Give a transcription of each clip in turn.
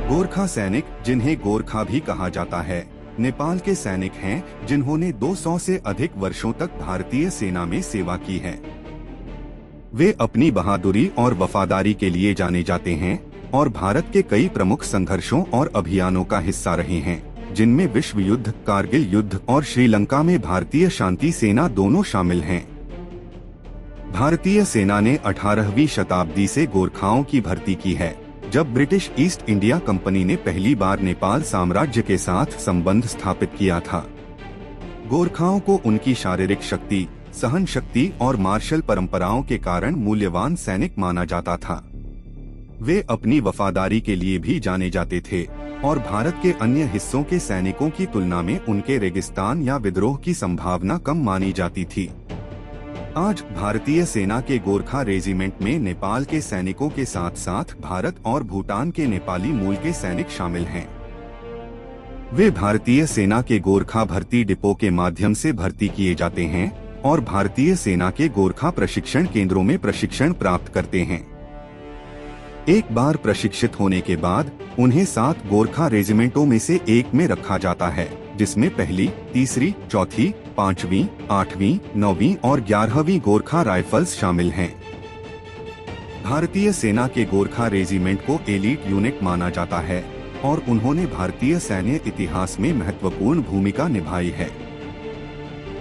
गोरखा सैनिक, जिन्हें गोरखा भी कहा जाता है, नेपाल के सैनिक हैं जिन्होंने 200 से अधिक वर्षों तक भारतीय सेना में सेवा की है। वे अपनी बहादुरी और वफादारी के लिए जाने जाते हैं और भारत के कई प्रमुख संघर्षों और अभियानों का हिस्सा रहे हैं, जिनमें विश्व युद्ध, कारगिल युद्ध और श्रीलंका में भारतीय शांति सेना दोनों शामिल हैं। भारतीय सेना ने 18वीं शताब्दी से गोरखाओं की भर्ती की है, जब ब्रिटिश ईस्ट इंडिया कंपनी ने पहली बार नेपाल साम्राज्य के साथ संबंध स्थापित किया था। गोरखाओं को उनकी शारीरिक शक्ति, सहन शक्ति और मार्शल परंपराओं के कारण मूल्यवान सैनिक माना जाता था। वे अपनी वफादारी के लिए भी जाने जाते थे और भारत के अन्य हिस्सों के सैनिकों की तुलना में उनके रेगिस्तान या विद्रोह की संभावना कम मानी जाती थी। आज भारतीय सेना के गोरखा रेजिमेंट में नेपाल के सैनिकों के साथ साथ भारत और भूटान के नेपाली मूल के सैनिक शामिल हैं। वे भारतीय सेना के गोरखा भर्ती डिपो के माध्यम से भर्ती किए जाते हैं और भारतीय सेना के गोरखा प्रशिक्षण केंद्रों में प्रशिक्षण प्राप्त करते हैं। एक बार प्रशिक्षित होने के बाद उन्हें 7 गोरखा रेजिमेंटों में से एक में रखा जाता है, जिसमें पहली, तीसरी, चौथी, 5वीं, 8वीं, 9वीं और 11वीं गोरखा राइफल्स शामिल हैं। भारतीय सेना के गोरखा रेजिमेंट को एलीट यूनिट माना जाता है और उन्होंने भारतीय सैन्य इतिहास में महत्वपूर्ण भूमिका निभाई है।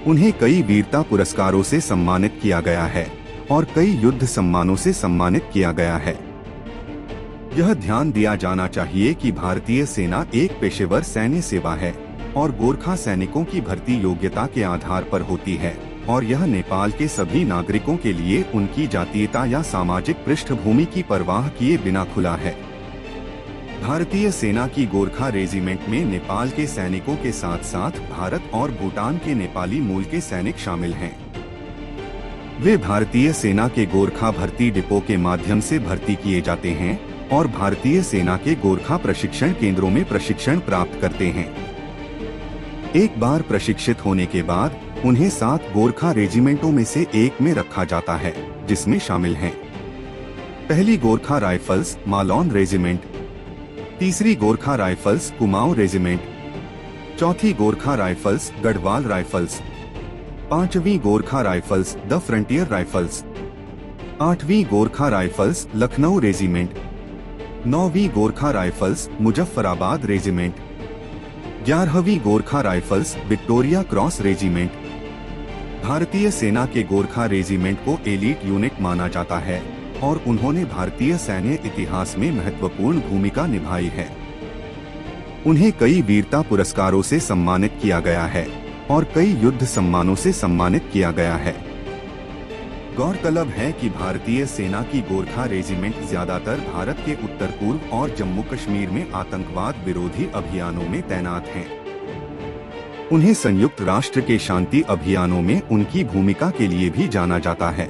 उन्हें कई वीरता पुरस्कारों से सम्मानित किया गया है और कई युद्ध सम्मानों से सम्मानित किया गया है। यह ध्यान दिया जाना चाहिए कि भारतीय सेना एक पेशेवर सैन्य सेवा है और गोरखा सैनिकों की भर्ती योग्यता के आधार पर होती है और यह नेपाल के सभी नागरिकों के लिए उनकी जातीयता या सामाजिक पृष्ठभूमि की परवाह किए बिना खुला है। भारतीय सेना की गोरखा रेजिमेंट में नेपाल के सैनिकों के साथ साथ भारत और भूटान के नेपाली मूल के सैनिक शामिल हैं। वे भारतीय सेना के गोरखा भर्ती डिपो के माध्यम से भर्ती किए जाते हैं और भारतीय सेना के गोरखा प्रशिक्षण केंद्रों में प्रशिक्षण प्राप्त करते हैं। एक बार प्रशिक्षित होने के बाद उन्हें 7 गोरखा रेजिमेंटों में से एक में रखा जाता है, जिसमें शामिल हैं पहली गोरखा राइफल्स मालौन रेजिमेंट, तीसरी गोरखा राइफल्स कुमाऊं रेजिमेंट, चौथी गोरखा राइफल्स गढ़वाल राइफल्स, 5वीं Gorkha Rifles the Frontier Rifles, 8वीं गोरखा राइफल्स लखनऊ रेजिमेंट, 9वीं गोरखा राइफल्स मुजफ्फराबाद रेजिमेंट, 11वीं Gorkha Rifles Victoria Cross Regiment. भारतीय सेना के गोरखा रेजिमेंट को एलीट यूनिट माना जाता है और उन्होंने भारतीय सैन्य इतिहास में महत्वपूर्ण भूमिका निभाई है। उन्हें कई वीरता पुरस्कारों से सम्मानित किया गया है और कई युद्ध सम्मानों से सम्मानित किया गया है। गौरतलब है कि भारतीय सेना की गोरखा रेजिमेंट ज्यादातर भारत के उत्तर पूर्व और जम्मू कश्मीर में आतंकवाद विरोधी अभियानों में तैनात हैं। उन्हें संयुक्त राष्ट्र के शांति अभियानों में उनकी भूमिका के लिए भी जाना जाता है।